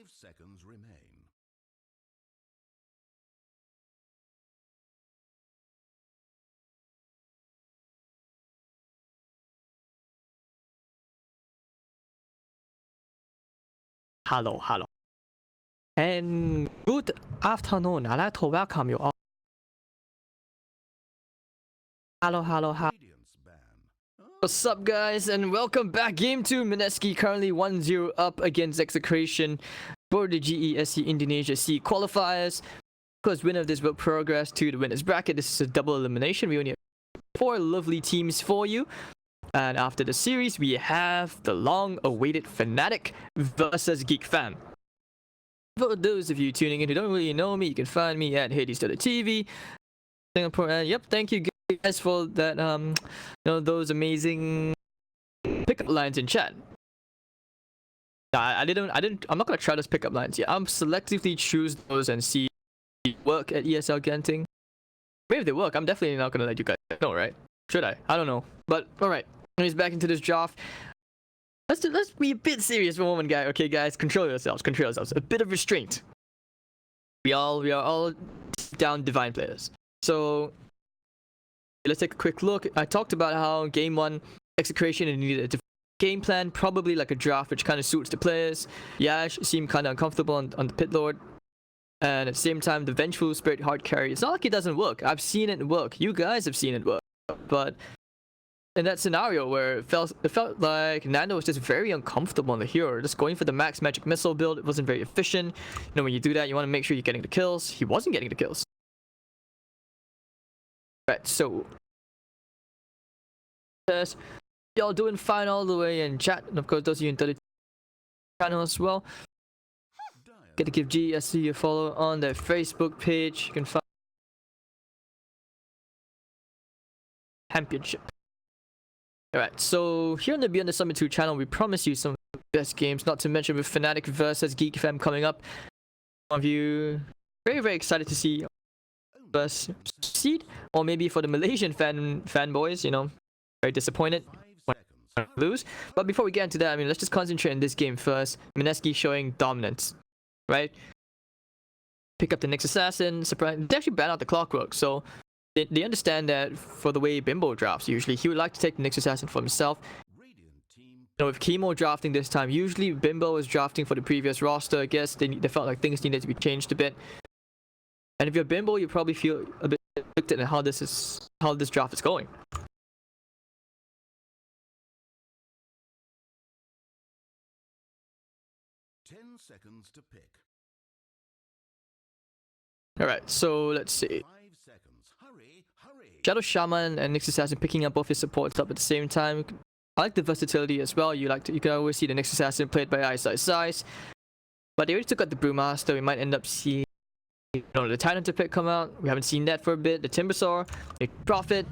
seconds remain. Hello. And good afternoon. I'd like to welcome you all. Hello. Radiance ban. What's up, guys? And welcome back. Game 2, Mineski currently 1-0 up against Execration for the GESC Indonesia C qualifiers. Of course, winner of this will progress to the winners bracket. This is a double elimination. We only have 4 lovely teams for you. And after the series, we have the long-awaited Fnatic versus Geek Fam. For those of you tuning in who don't really know me, you can find me at HadesDotaTV, Singapore. And yep, thank you guys for that. Those amazing pickup lines in chat. I'm not gonna try those pickup lines yet. I'm selectively choose those and see work at ESL Genting. Maybe if they work, I'm definitely not gonna let you guys know, right? Should I? I don't know. But alright. Anyways, back into this draft. Let's be a bit serious for a moment, guys. Okay, guys, control yourselves. A bit of restraint. We are all down divine players. So let's take a quick look. I talked about how game 1 Execration and needed a game plan, probably like a draft which kind of suits the players. Yash seemed kind of uncomfortable on the pit lord. And at the same time, the Vengeful Spirit hard carry. It's not like it doesn't work. I've seen it work. You guys have seen it work. But in that scenario where it felt like Nando was just very uncomfortable on the hero, just going for the max magic missile build, it wasn't very efficient. You know, when you do that, you want to make sure you're getting the kills. He wasn't getting the kills. Right, so y'all doing fine all the way in chat, and of course those of you in the channel as well. Get to give GESC a follow on their Facebook page. You can find championship. Alright, so here on the Beyond the Summit 2 channel, we promise you some of the best games, not to mention with Fnatic versus Geek Fam coming up. Some of you very excited to see us succeed, or maybe for the Malaysian fanboys, you know, very disappointed when we lose. But before we get into that, I mean, let's just concentrate on this game first. Mineski showing dominance, right? Pick up the next assassin, surprise. They actually ban out the clockwork, so they understand that for the way Bimbo drafts, usually he would like to take the next assassin for himself. You know, with Chemo drafting this time, usually Bimbo was drafting for the previous roster. I guess they felt like things needed to be changed a bit. And if you're Bimbo, you probably feel a bit conflicted in how this draft is going. Seconds to pick. Alright, so let's see. 5 seconds. Hurry. Shadow Shaman and Nyx Assassin picking up both his supports up at the same time. I like the versatility as well. You can always see the Nyx Assassin played by Ice. But they already took out the Brewmaster. We might end up seeing the Titan to pick come out. We haven't seen that for a bit. The Timbersaw, the Prophet.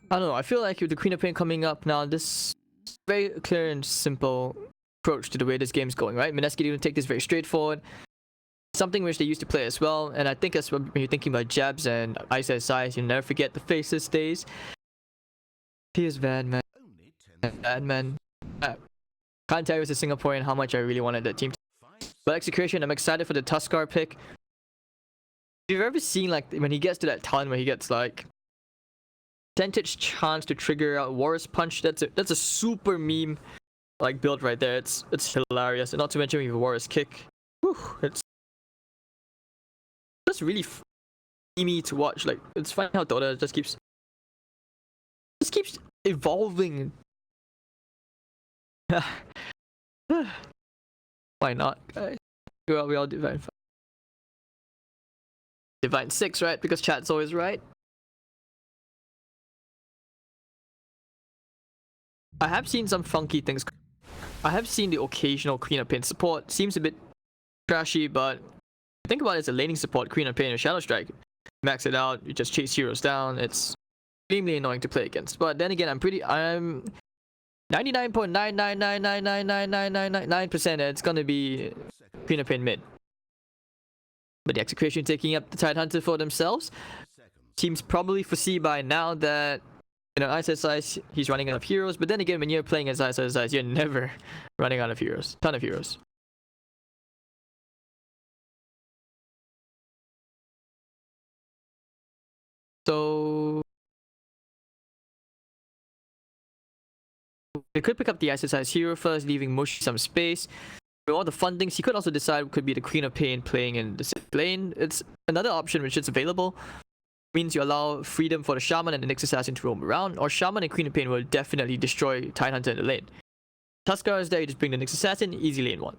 I don't know, I feel like with the Queen of Pain coming up now, this is very clear and simple approach to the way this game's going, right? Mineski didn't take this very straightforward. Something which they used to play as well, and I think as when you're thinking about Jabs and Ice, you never forget the Faceless days. He is bad, man. Bad, man. Can't tell you as a Singaporean how much I really wanted that team. But Execration, I'm excited for the Tuskar pick. If you've ever seen, like, when he gets to that ton where he gets, like, percentage chance to trigger out Warrior's Punch, that's a super meme like build right there. It's hilarious, and not to mention with Warrior's Kick. Whew, it's just really memey to watch. Like, it's funny how Dota just keeps evolving. Why not, guys? We all Divine 6, right? Because chat's always right. I have seen some funky things. I have seen the occasional Queen of Pain support. Seems a bit trashy, but think about it as a laning support. Queen of Pain or Shadow Strike. Max it out, you just chase heroes down. It's extremely annoying to play against. But then again, I'm 99.999999999% that it's gonna be Queen of Pain mid. But the Execration taking up the Tidehunter for themselves. Teams probably foresee by now that ISSI he's running out of heroes. But then again, when you're playing as ISSI, you're never running out of heroes. Ton of heroes. So they could pick up the ISSI's hero first, leaving Mushi some space. With all the fun things, he could also decide could be the Queen of Pain playing in the safe lane. It's another option which is available. Means you allow freedom for the Shaman and the Nyx Assassin to roam around, or Shaman and Queen of Pain will definitely destroy Tidehunter in the lane. Tuskar is there, you just bring the Nyx Assassin, easy lane 1.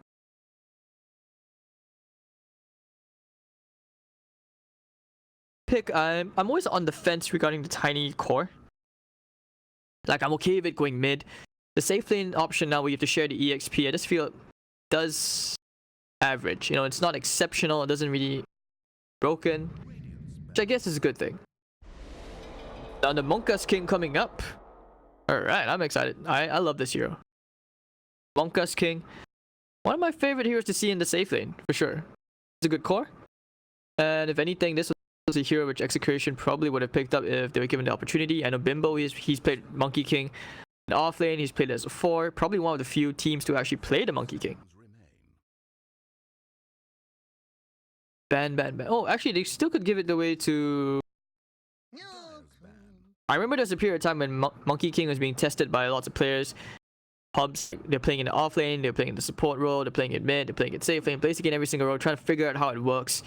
Pick, I'm always on the fence regarding the tiny core. Like, I'm okay with it going mid. The safe lane option now where you have to share the EXP, I just feel it does average. It's not exceptional, it doesn't really broken, which I guess is a good thing. Now the Monka's King coming up. Alright, I'm excited. I love this hero. Monka's King. One of my favorite heroes to see in the safe lane, for sure. It's a good core. And if anything, this was a hero which Execration probably would have picked up if they were given the opportunity. I know Bimbo, he's played Monkey King in off lane, he's played as a 4. Probably one of the few teams to actually play the Monkey King. Ban. Oh, actually, they still could give it away to... I remember there's a period of time when Monkey King was being tested by lots of players. Hubs, they're playing in the off lane, they're playing in the support role, they're playing in mid, they're playing in safe lane, basically in every single role, trying to figure out how it works.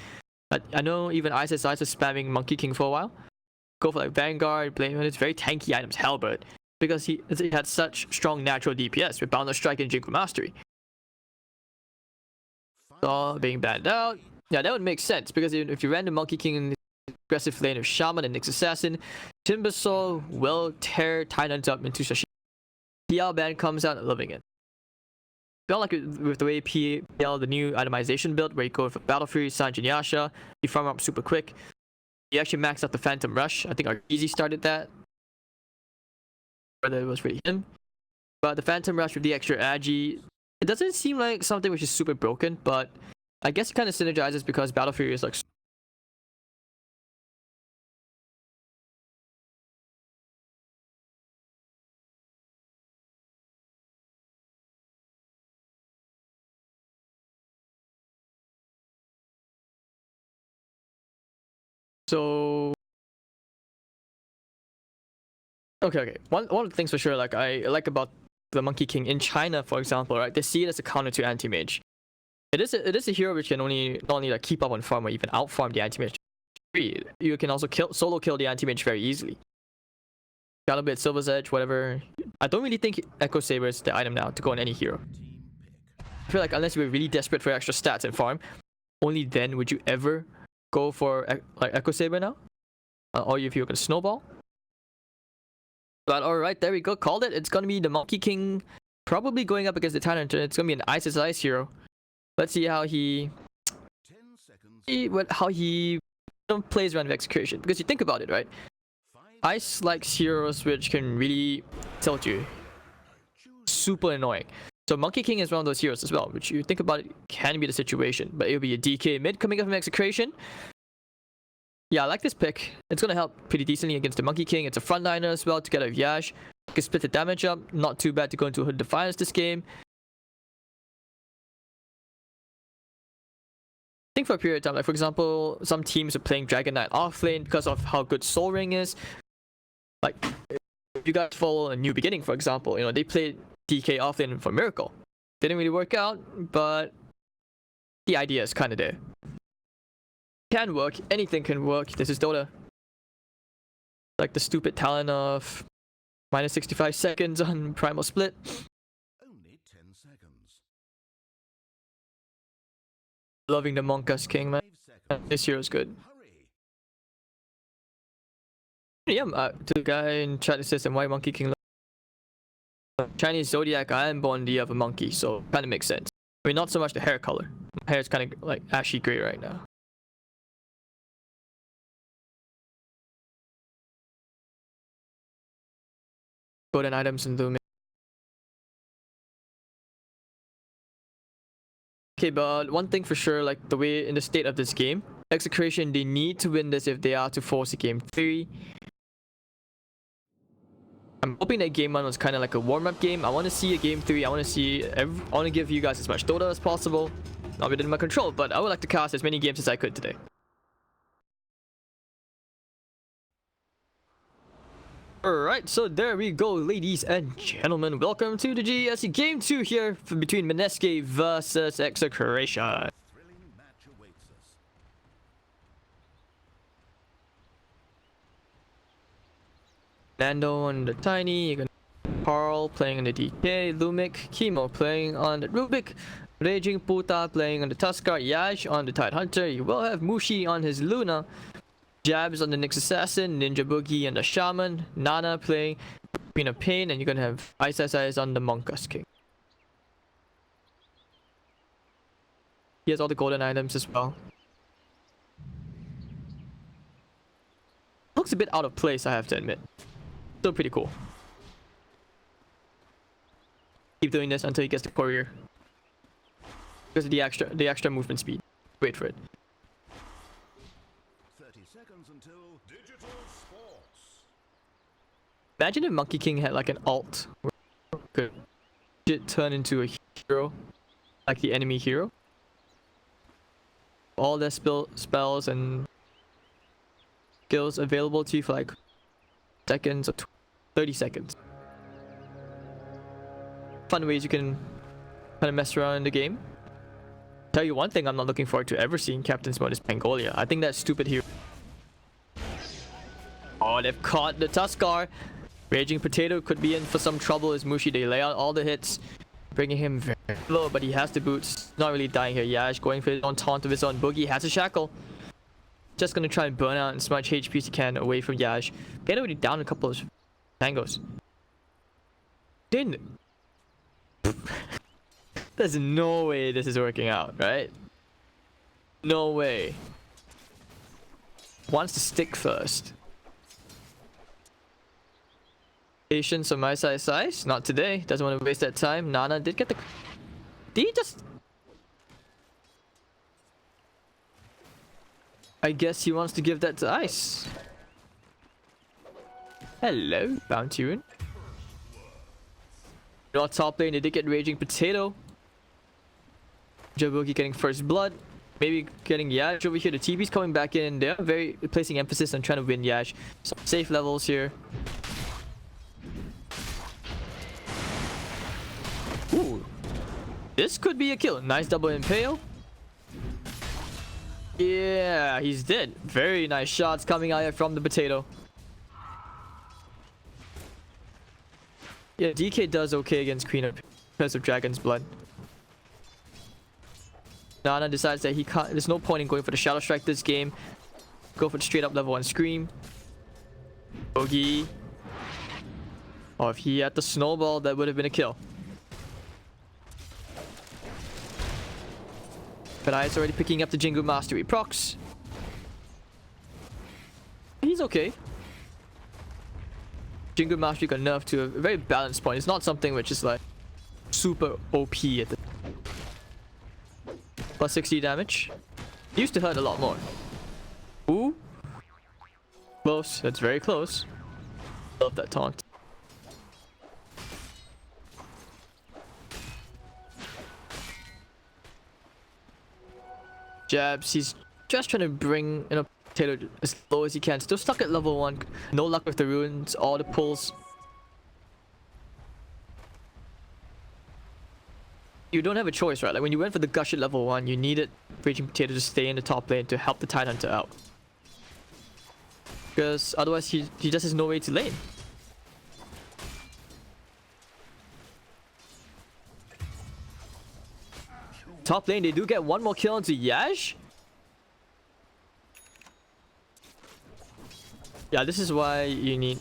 But I know even ISSI was spamming Monkey King for a while. Go for like Vanguard, playing with its very tanky items, Halberd, because he had such strong natural DPS with Boundless Strike and Jinko Mastery. So being banned out. Yeah, that would make sense, because if you ran the Monkey King in the aggressive lane of Shaman and Nyx Assassin, Timbersaw will tear Tidehunter up into Sashimi. PL ban comes out, loving it. Felt like with the way PL, the new itemization build, where you go for Battle Fury, Sanj and Yasha, you farm up super quick. You actually maxed out the Phantom Rush. I think Arteezy started that. Whether it was really him. But the Phantom Rush with the extra Agi, it doesn't seem like something which is super broken, but I guess it kind of synergizes because Battle Fury is like... So... Okay. One of the things for sure, like I like about the Monkey King in China, for example, right? They see it as a counter to anti-mage. It is a hero which can not only like keep up on farm or even out farm the anti-mage. You can also solo kill the anti-mage very easily. Got a bit Silver's Edge, whatever. I don't really think Echo Saber is the item now to go on any hero. I feel like unless you were really desperate for extra stats and farm, only then would you ever go for like Echo Saber now. Or if you're gonna snowball. But alright, there we go. Called it. It's gonna be the Monkey King probably going up against the Tidehunter. It's gonna be an ISSI hero. Let's see how he plays around with Execration. Because you think about it, right? Ice likes heroes which can really tilt you. Super annoying. So Monkey King is one of those heroes as well, which you think about it can be the situation. But it'll be a DK mid coming up from Execration. Yeah, I like this pick. It's gonna help pretty decently against the Monkey King. It's a frontliner as well together with Yash. You can split the damage up. Not too bad to go into Hood Defiance this game. I think for a period of time, like for example, some teams are playing Dragon Knight offlane because of how good Soul Ring is. Like, if you guys follow a New Beginning, for example, they played DK offlane for Miracle. Didn't really work out, but the idea is kind of there. Can work, anything can work. This is Dota. Like the stupid talent of minus 65 seconds on Primal Split. Only 10 seconds. Loving the Monka's King, man. This hero's good. Yeah, to the guy in chat says, why Monkey King? Chinese Zodiac, I am born the other monkey, so kind of makes sense. I mean, not so much the hair color. My hair is kind of like ashy gray right now. Golden items and Doom. Okay, but one thing for sure, like the way in the state of this game, Execration, they need to win this if they are to force a game 3. I'm hoping that game 1 was kind of like a warm-up game. I want to see a game 3. I want to give you guys as much Dota as possible. Not within my control, but I would like to cast as many games as I could today. Alright, so there we go, ladies and gentlemen. Welcome to the GESC Game 2 here between Mineski versus Execration. Thrilling match awaits us. Nando on the Tiny, Carl playing on the DK, Lumik, Chemo playing on the Rubik, Raging Puta playing on the Tuskar, Yash on the Tide Hunter. You will have Mushi on his Luna, Jabs on the Nyx Assassin, Ninja Boogie on the Shaman, Nana playing Queen of Pain, and you're gonna have Ice on the Monkus King. He has all the golden items as well. Looks a bit out of place, I have to admit. Still pretty cool. Keep doing this until he gets the courier. Because of the extra movement speed. Wait for it. 30 seconds until digital sports. Imagine if Monkey King had like an alt where it could turn into a hero, like the enemy hero. All their spells and skills available to you for like seconds or 30 seconds. Fun ways you can kind of mess around in the game. Tell you one thing I'm not looking forward to ever seeing Captain's Mode is Pangolia. I think that stupid hero. Oh, they've caught the Tuskar. Raging Potato could be in for some trouble as Mushi. They lay out all the hits, bringing him very low, but he has the boots. Not really dying here. Yash going for his own taunt of his own. Boogie has a shackle. Just gonna try and burn out as much HP as he can away from Yash. Get already down a couple of tangos. Didn't. There's no way this is working out, right? No way. Wants to stick first. Patience on my size. Not today. Doesn't want to waste that time. Nana did get the... Did he just... I guess he wants to give that to Ice. Hello, Bounty. Not top lane, they did get Raging Potato. Jabuki getting first blood. Maybe getting Yash over here. The TP's coming back in. They're very placing emphasis on trying to win Yash. Some safe levels here. Ooh. This could be a kill. Nice double impale. Yeah, he's dead. Very nice shots coming out here from the potato. Yeah, DK does okay against Queen of because of Dragon's Blood. Nana decides that he can't. There's no point in going for the Shadow Strike this game. Go for the straight up level 1 Scream. Boogie. Oh, if he had the snowball, that would have been a kill. But I's already picking up the Jingu Mastery procs. He's okay. Jingu Mastery got nerfed to a very balanced point. It's not something which is like super OP at the plus 60 damage. It used to hurt a lot more. Ooh. Close. That's very close. Love that taunt. Jabs. He's just trying to bring in a potato as low as he can. Still stuck at level 1. No luck with the runes. All the pulls. You don't have a choice, right? Like when you went for the gush at level 1, you needed Raging Potato to stay in the top lane to help the Tide Hunter out. Because otherwise he just has no way to lane. Top lane, they do get one more kill onto Yash. Yeah, this is why you need,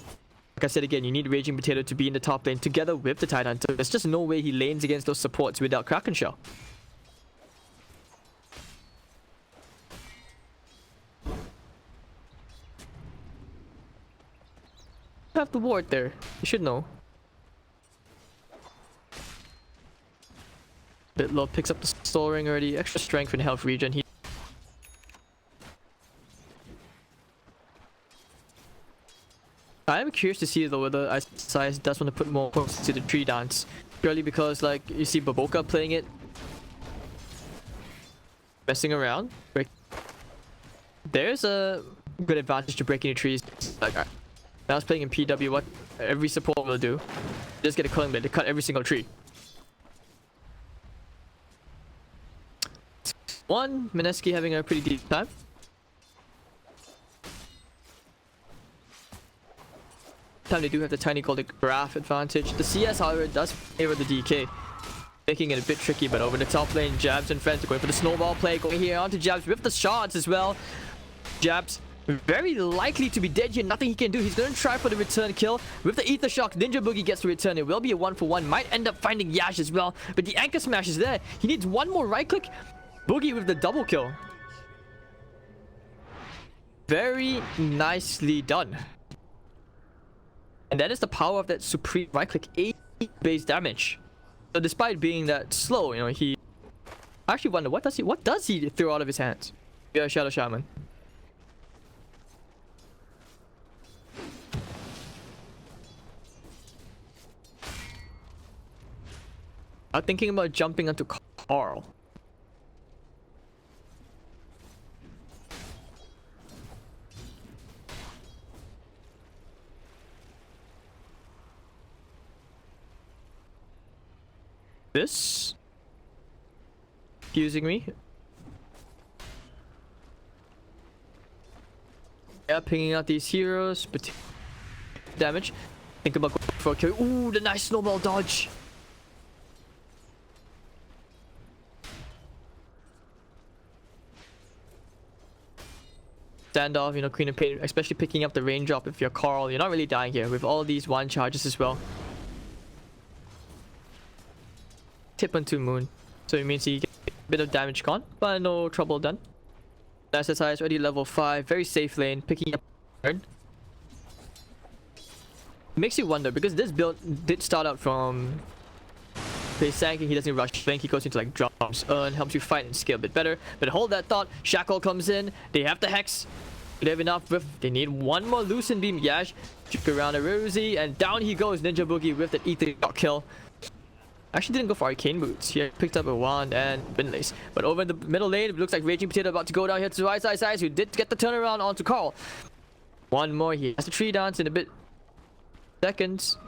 like I said again, you need Raging Potato to be in the top lane together with the Tide Hunter. There's just no way he lanes against those supports without Kraken Shell. You have the ward there. You should know. Bit low, picks up the soul ring already. Extra strength and health regen. I am curious to see though whether Size does want to put more points to the tree dance. Purely because like you see Baboka playing it. Messing around. There's a good advantage to breaking the trees. Like when I was playing in PW, what every support will do, just get a culling blade to cut every single tree. One, Mineski having a pretty deep time. Time they do have the tiny golden graph advantage. The CS, however, does favor the DK, making it a bit tricky. But over the top lane, Jabs and friends are going for the snowball play. Going here onto Jabs with the shots as well. Jabs very likely to be dead here. Nothing he can do. He's going to try for the return kill with the Ether Shock. Ninja Boogie gets the return. It will be a 1-for-1. Might end up finding Yash as well. But the anchor smash is there. He needs one more right click. Boogie with the double kill. Very nicely done. And that is the power of that supreme right click, 8 base damage. So despite being that slow, you know, he I actually wonder what does he throw out of his hands? Yeah, Shadow Shaman. I'm thinking about jumping onto Carl. This confusing me. Yeah, picking out these heroes, but damage. Think about going for a kill. Ooh, the nice snowball dodge. Standoff, you know, Queen of Pain, especially picking up the raindrop if you're Carl. You're not really dying here with all these one charges as well. Tip onto Moon, so it means he gets a bit of damage gone, but no trouble done. SSI is already level 5, very safe lane, picking up turn. Makes you wonder because this build did start out from base tanking. He doesn't rush flank, he goes into like drops, earn, helps you fight and scale a bit better. But hold that thought, Shackle comes in, they have the Hex, they have enough with, they need one more Lucent Beam. Yash, juke around a Rosie, and down he goes, Ninja Boogie with that Ether Shock kill. Actually didn't go for arcane boots. He picked up a wand and windlace. But over in the middle lane, it looks like Raging Potato about to go down here to Size, who did get the turnaround onto Carl. One more, he has the tree dance in a bit seconds.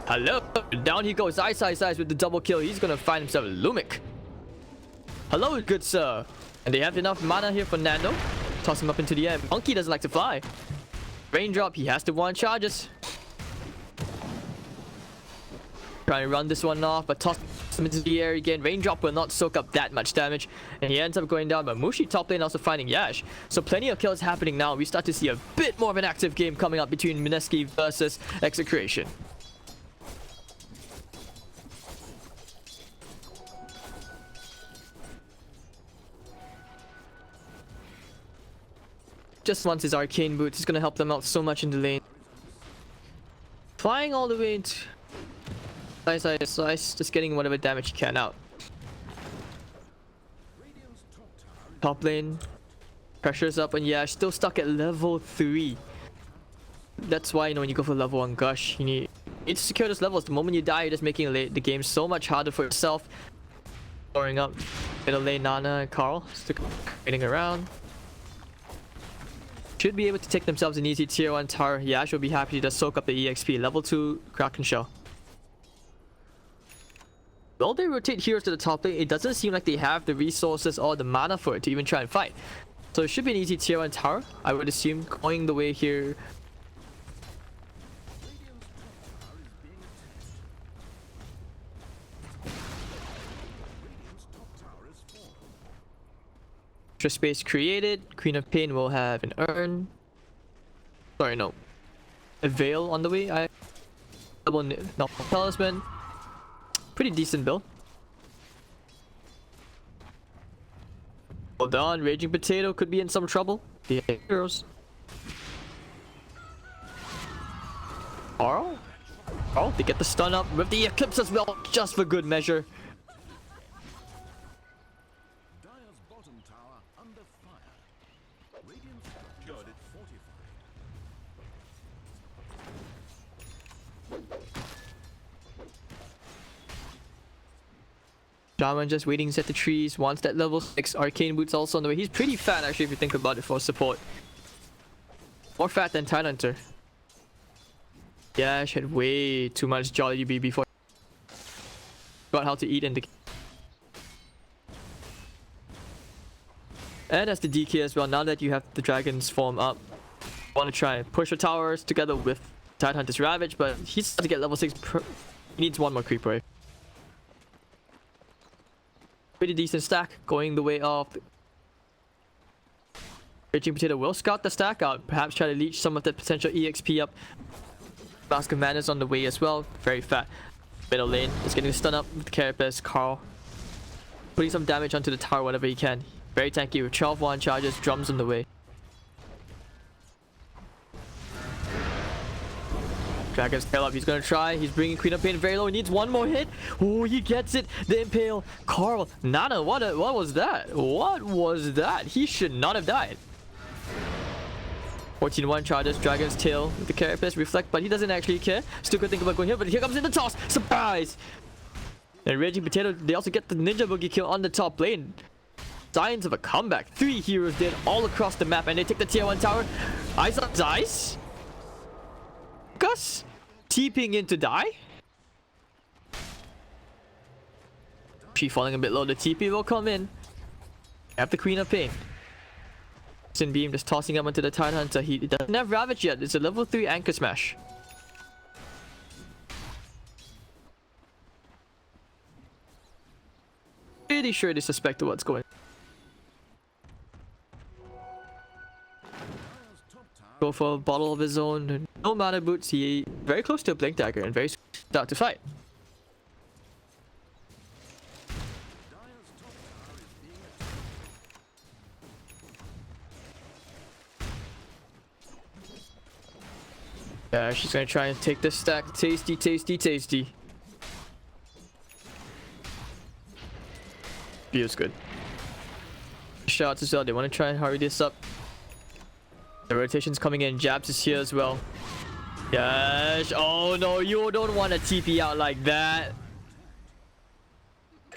Hello, down he goes. Size with the double kill. He's gonna find himself a Lumic. Hello, good sir. And they have enough mana here for Nando. Toss him up into the air. Monkey doesn't like to fly. Raindrop, he has to one charges. Trying to run this one off, but toss him into the air again. Raindrop will not soak up that much damage, and he ends up going down. But Mushi top lane also finding Yash. So plenty of kills happening now. We start to see a bit more of an active game coming up between Mineski versus Execration. Just wants his arcane boots. He's gonna help them out so much in the lane. Flying all the way into Size, just getting whatever damage he can out. Top lane, pressure's up, and yeah, still stuck at level 3. That's why, you know, when you go for level 1 Gush, you need to secure those levels. The moment you die, you're just making the game so much harder for yourself. Throwing up middle lane, Nana and Carl, still waiting around. Should be able to take themselves an easy tier 1 tower. Yash will be happy to just soak up the EXP. Level 2 Kraken Shell. Will they rotate heroes to the top lane? It doesn't seem like they have the resources or the mana for it to even try and fight. So it should be an easy tier 1 tower, I would assume, going the way here. Extra space created. Queen of Pain will have an urn. Sorry, no. A veil on the way. Double talisman. Pretty decent build. Hold on, Raging Potato could be in some trouble. The heroes. Carl? Oh, they get the stun up with the Eclipse as well, just for good measure. Shaman just waiting to set the trees. Wants that level 6. Arcane Boots also on the way. He's pretty fat actually if you think about it for support. More fat than Tidehunter. Yeah, she had way too much Jolly UB before. Got how to eat in the... And as the DK as well, now that you have the Dragon's form up, want to try and push the towers together with Tidehunter's Ravage, but he's about to get level 6. He needs one more creep wave. Pretty decent stack going the way of... Raging Potato will scout the stack out, perhaps try to leech some of the potential EXP up. Mask of Madness on the way as well, very fat. Middle lane is getting stun up with Carapace. Carl putting some damage onto the tower whenever he can. Very tanky with 12-1 charges, drums on the way. Dragon's tail up, he's gonna try. He's bringing Queen of Pain very low. He needs one more hit. Oh, he gets it. The Impale. Carl, Nana, what was that? What was that? He should not have died. 14-1 charges, Dragon's Tail with the Carapace, Reflect, but he doesn't actually care. Still could think about going here, but here comes in the toss. Surprise! And Raging Potato, they also get the Ninja Boogie kill on the top lane. Signs of a comeback. 3 heroes dead all across the map, and they take the tier 1 tower. Ice on Dice. Gus TPing in to die. She falling a bit low. The TP will come in. Have the Queen of Pain. Sin Beam just tossing up onto the Tidehunter. He doesn't have Ravage yet. It's a level 3 Anchor Smash. Pretty sure they suspect what's going on. Go for a bottle of his own. No mana boots. He very close to a Blink Dagger and very start to fight. Yeah, she's gonna try and take this stack. Tasty, tasty, tasty. Feels good. Shots as well. They want to try and hurry this up. The rotation's coming in. Jabs is here as well. Yes. Oh no, you don't want to TP out like that.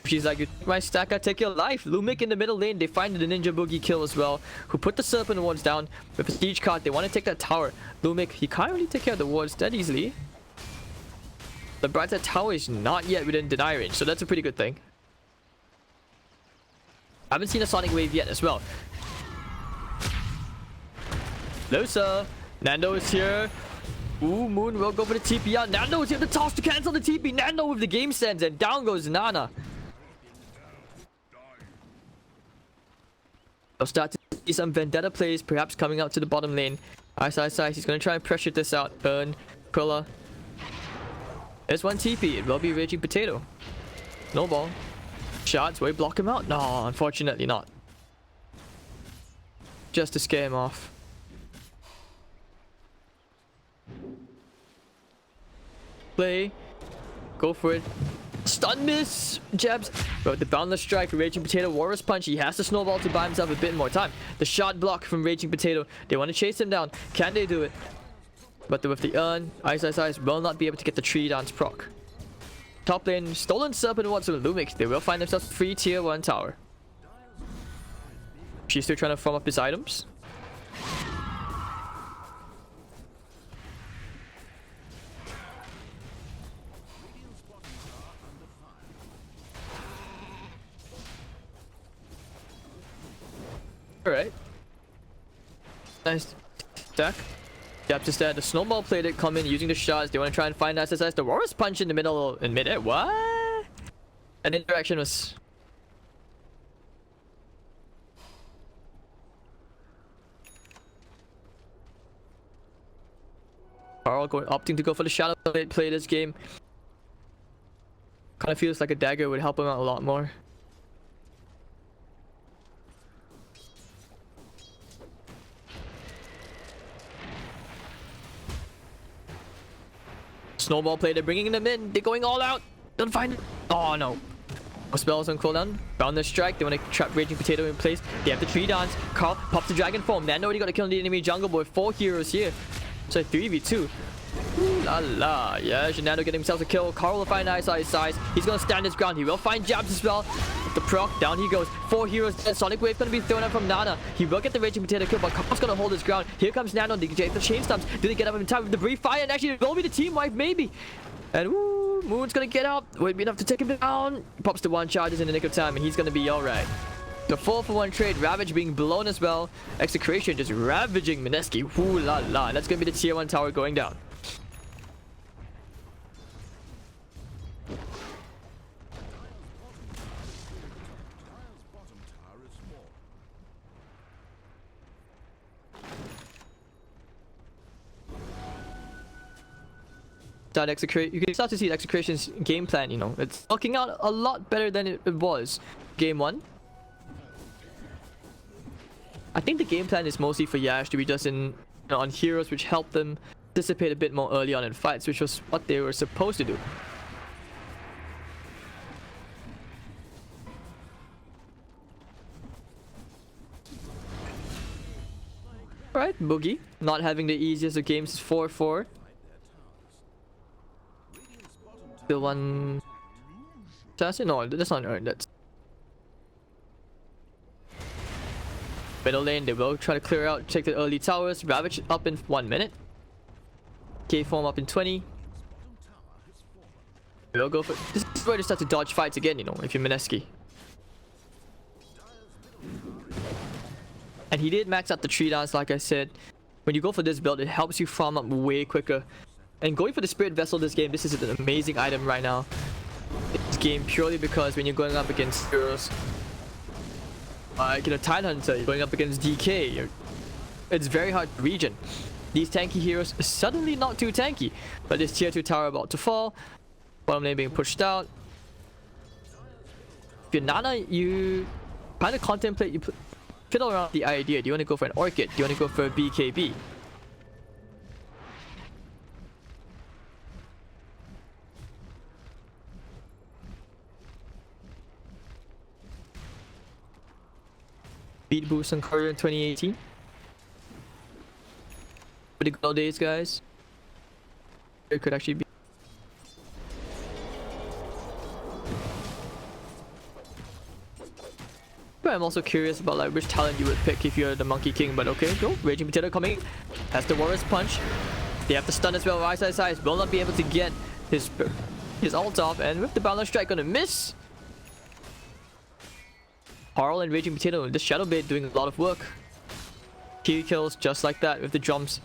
She's like, you take my stack, I take your life. Lumic in the middle lane. They find the Ninja Boogie kill as well. Who put the Serpent wards down with a siege card. They want to take that tower. Lumic, he can't really take care of the wards that easily. The bright side tower is not yet within deny range, so that's a pretty good thing. I haven't seen a Sonic Wave yet as well. Losa. Nando is here. Ooh, Moon will go for the TP out. Nando is here to toss to cancel the TP. Nando with the game sense, and down goes Nana. They'll start to see some Vendetta plays, perhaps coming out to the bottom lane. Ice, he's going to try and pressure this out. Earn, Krilla. There's one TP. It will be Raging Potato. Snowball. Shots, will he block him out? No, unfortunately not. Just to scare him off. Play. Go for it. Stun miss. Jabs. But the Boundless Strike for Raging Potato. Warrior's Punch. He has to snowball to buy himself a bit more time. The shot block from Raging Potato. They want to chase him down. Can they do it? But with the Urn, Ice will not be able to get the Tree Dance proc. Top lane. Stolen Serpent Wards from Lumix. They will find themselves free tier 1 tower. She's still trying to farm up his items. Alright. Nice stack. Jabs is dead. The snowball played it, come in using the shots. They want to try and find SSS. The Warrior's Punch in the middle, in mid-air. What? An interaction was... Carl opting to go for the Shadow Blade play this game. Kind of feels like a dagger would help him out a lot more. Snowball play, they're bringing them in. They're going all out. Don't find it. Oh no. No spells on cooldown. Boundless Strike. They want to trap Raging Potato in place. They have the Tree Dance. Carl pops the Dragon Form. Nando already got to kill the enemy jungle boy. 4 heroes here. So 3v2. Ooh la la. Yeah, Nano getting himself a kill. Carl will find nice size. He's gonna stand his ground. He will find jabs as well. The proc, down he goes. 4 heroes dead. Sonic Wave gonna be thrown out from Nana. He will get the Raging Potato kill, but Carl's gonna hold his ground. Here comes Nano. The chain stumps. Do they get up in time with the brief fire? And actually, it will be the team wipe, maybe. And woo, Moon's gonna get out. Won't be enough to take him down. Pops the 1 charges in the nick of time, and he's gonna be alright. The 4-for-1 trade, Ravage being blown as well. Execration just ravaging Mineski. Ooh la la. And that's gonna be the tier 1 tower going down. You can start to see Execration's game plan, you know. It's working out a lot better than it was game 1. I think the game plan is mostly for Yash to be just on heroes which help them dissipate a bit more early on in fights, which was what they were supposed to do. Alright, Boogie, not having the easiest of games is 4-4. Still 1 assassin? No, that's not earned. That's middle lane. They will try to clear out, check the early towers. Ravage up in 1 minute. K-form up in 20. We'll go for this is where to start to dodge fights again, you know, if you're Mineski. And he did max out the tree dance, like I said. When you go for this build, it helps you farm up way quicker. And going for the Spirit Vessel this game, this is an amazing item right now. This game purely because when you're going up against heroes like, you know, Tidehunter, you're going up against DK, it's very hard to regen. These tanky heroes are suddenly not too tanky. But this tier 2 tower about to fall. Bottom lane being pushed out. If you're Nana, you kind of contemplate, you fiddle around the idea. Do you want to go for an Orchid? Do you want to go for a BKB? Beat boost on Courier in 2018. Pretty good old days, guys. It could actually be. But I'm also curious about like which talent you would pick if you're the Monkey King. But okay, go. Raging Potato coming. Has the Warrior's Punch. They have the stun as well. Size will not be able to get his ult off, and with the Balance Strike gonna miss. Harl and Raging Potato, this Shadow Blade doing a lot of work. Key kills just like that with the drums.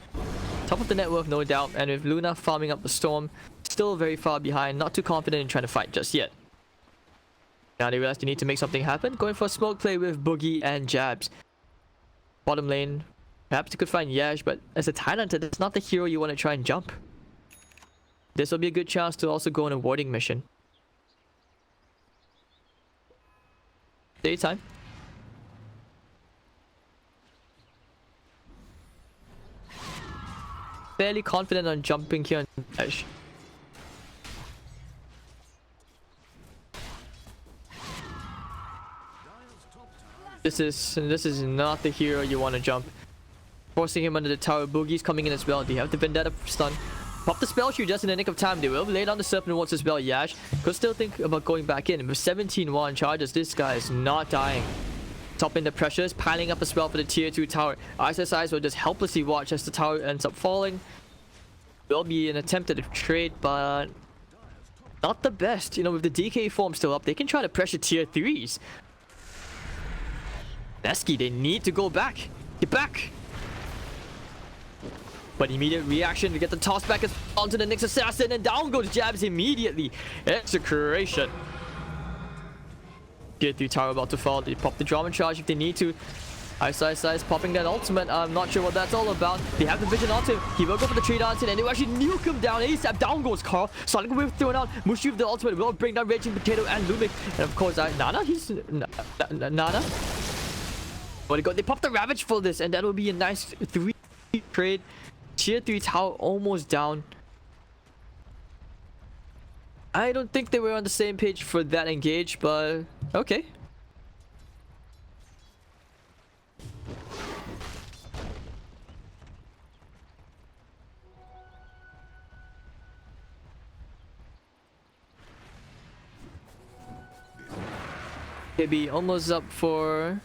Top of the network, no doubt. And with Luna farming up the storm, still very far behind. Not too confident in trying to fight just yet. Now they realize they need to make something happen. Going for a smoke play with Boogie and Jabs. Bottom lane, perhaps you could find Yash, but as a Tidehunter, that's not the hero you want to try and jump. This will be a good chance to also go on a warding mission. Daytime. Fairly confident on jumping here on Ash. This is not the hero you want to jump. Forcing him under the tower. Boogie's coming in as well. They have the Vendetta stun. Pop the spell shoot just in the nick of time. They will lay down the Serpent Wards as well. Yash could still think about going back in. With 17-1 charges, this guy is not dying. Topping the pressures, piling up as well for the tier 2 tower. ISSIs will just helplessly watch as the tower ends up falling. Will be an attempt at a trade, but not the best. You know, with the DK form still up, they can try to pressure tier 3s. Mineski, they need to go back. Get back. But immediate reaction to get the toss back onto the next assassin, and down goes Jabs immediately. Execration. Tier 3 tower about to fall. They pop the drama charge if they need to. Ice popping that ultimate. I'm not sure what that's all about. They have the vision onto him. He will go for the tree dancing, and they will actually nuke him down ASAP. Down goes Carl. Sonic Wave thrown out. Mushi with the ultimate will bring down Raging Potato and Lumik. And of course, Nana. He's Nana. But they pop the Ravage for this, and that will be a nice 3 trade. Tier 3 tower almost down. I don't think they were on the same page for that engage, but okay. Maybe almost up for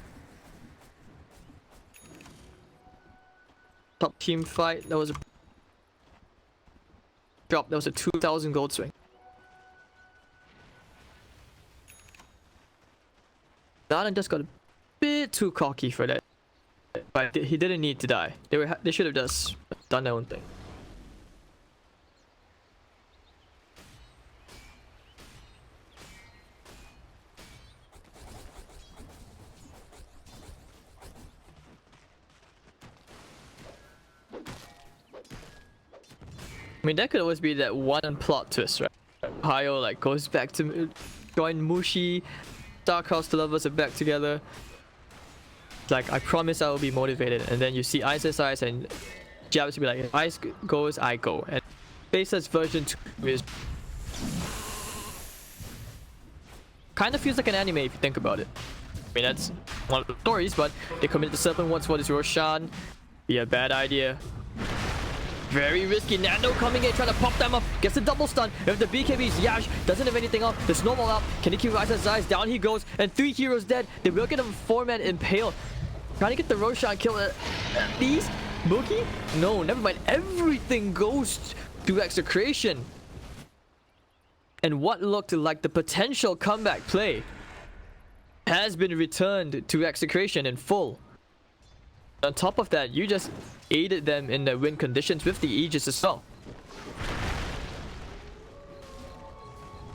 top team fight. That was a drop. That was a 2,000 gold swing. Nana just got a bit too cocky for that, but he didn't need to die. They should have just done their own thing. I mean, that could always be that one plot twist, right? Hayo like goes back to join Mushi, Starcross the lovers are back together. Like, I promise I will be motivated, and then you see Ice's eyes and Jabs will be like, if Ice goes, I go. And Base's version 2 is kind of feels like an anime if you think about it. I mean, that's one of the stories, but they committed the Serpent once for this Roshan. Be a bad idea. Very risky. Nando coming in, trying to pop them up. Gets the double stun. If the BKBs, Yash doesn't have anything up. The snowball up. Can he keep Ice's eyes? Down he goes. And 3 heroes dead. They will get him 4-man impaled. Trying to get the Roshan kill at least. Boogie? No, never mind. Everything goes to Execration. And what looked like the potential comeback play has been returned to Execration in full. On top of that, you just aided them in the win conditions with the Aegis as well.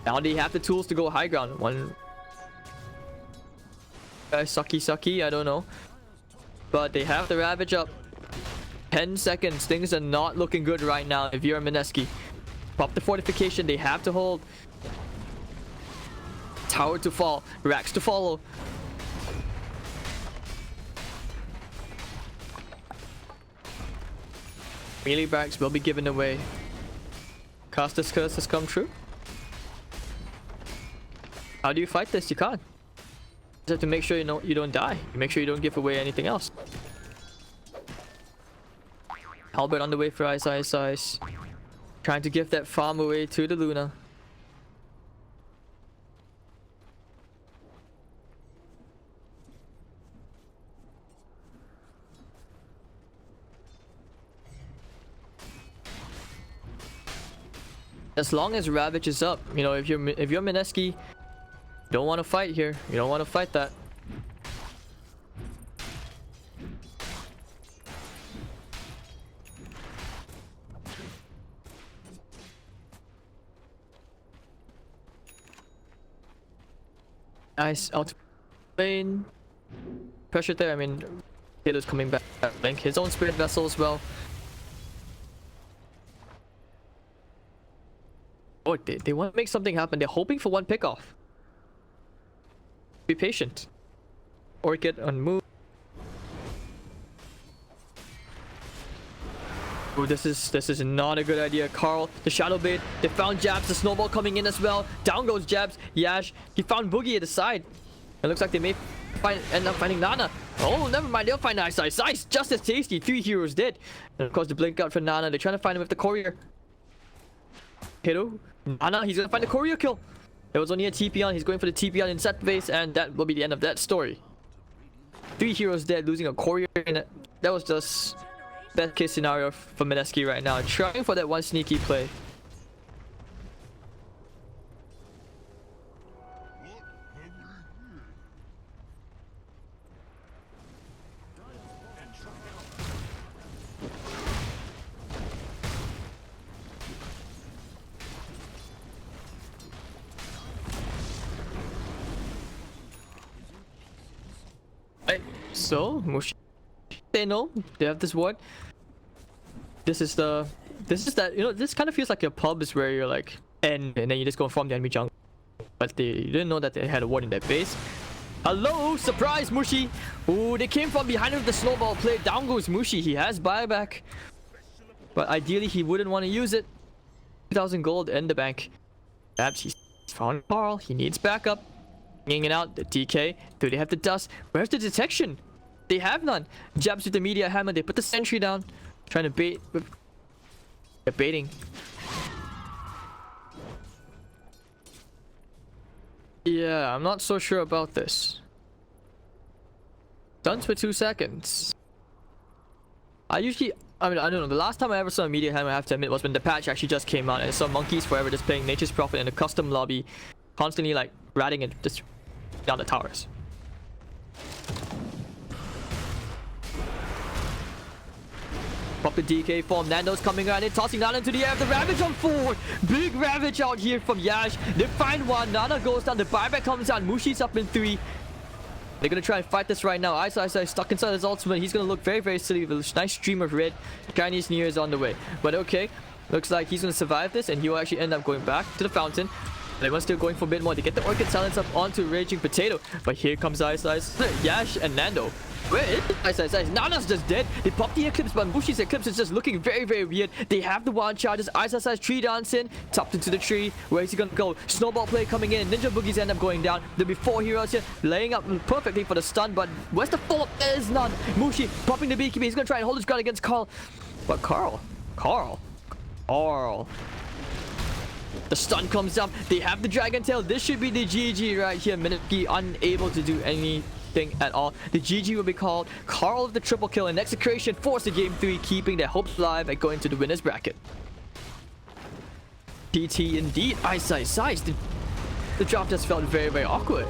Now they have the tools to go high ground. One sucky, I don't know. But they have the Ravage up. 10 seconds. Things are not looking good right now if you're Mineski. Pop the fortification. They have to hold. Tower to fall. Racks to follow. Melee barracks will be given away. Caster's curse has come true. How do you fight this? You can't. You just have to make sure you don't die. You make sure you don't give away anything else. Albert on the way for Ice. Trying to give that farm away to the Luna. As long as Ravage is up, you know, if you're Mineski, you don't want to fight here. You don't want to fight that. Nice out lane. Pressure there. I mean, Taylor's coming back. Link his own spirit vessel as well. Oh, they want to make something happen. They're hoping for one pick off. Be patient. Orchid on move. Oh, this is not a good idea. Carl, the shadow bait. They found Jabs. The snowball coming in as well. Down goes Jabs. Yash. He found Boogie at the side. It looks like they may end up finding Nana. Oh, never mind. They'll find Ice. Ice just as tasty. 3 heroes dead. And of course, the blink out for Nana. They're trying to find him with the courier. Hito. Nana, he's gonna find the courier kill. There was only a TP on. He's going for the TP on in set base, and that will be the end of that story. 3 heroes dead, losing a courier in it. That was just best case scenario for Mineski right now. Trying for that one sneaky play. So Mushi, they know they have this ward. This is that, you know, this kind of feels like your pubs where you're like and then you just go from the enemy jungle, but you didn't know that they had a ward in their base. Hello, surprise Mushi. Ooh, they came from behind with the snowball play. Down goes Mushi. He has buyback, but ideally he wouldn't want to use it. 2,000 gold in the bank. Perhaps he's found Carl. He needs backup. Bringing it out, the DK. Do they have the dust? Where's the detection? They have none. Jabs with the media hammer. They put the sentry down. Trying to bait. They're baiting. Yeah, I'm not so sure about this. Stuns for 2 seconds. I mean, I don't know. The last time I ever saw a media hammer, I have to admit, was when the patch actually just came out and I saw monkeys forever just playing Nature's Prophet in a custom lobby, constantly like ratting it just down the towers. Pop the DK form. Nando's coming around and tossing Nana into the air. The Ravage on forward. Big Ravage out here from Yash. They find one. Nana goes down. The buyback comes out. Mushi's up in 3. They're gonna try and fight this right now. Ice stuck inside his ultimate. He's gonna look very, very silly with a nice stream of red. Chinese New Year is on the way. But okay. Looks like he's gonna survive this and he will actually end up going back to the fountain. Everyone's still going for a bit more. They get the Orchid Silence up onto Raging Potato. But here comes Ice, Yash, and Nando. Where is Ice? Nana's just dead. They pop the Eclipse, but Mushi's Eclipse is just looking very, very weird. They have the one charges. Ice tree dancing, tapped into the tree. Where is he gonna go? Snowball play coming in. Ninja Boogies end up going down. There'll be 4 heroes here, laying up perfectly for the stun. But where's the follow-up? There is none. Mushi popping the beekeeper. He's gonna try and hold his ground against Carl. But Carl. The stun comes up. They have the Dragon Tail. This should be the GG right here. Mineski unable to do anything at all. The GG will be called. Carl with the triple kill and Execration forced the game 3, keeping their hopes alive and going to the winner's bracket. PT indeed. Ice. The drop just felt very, very awkward.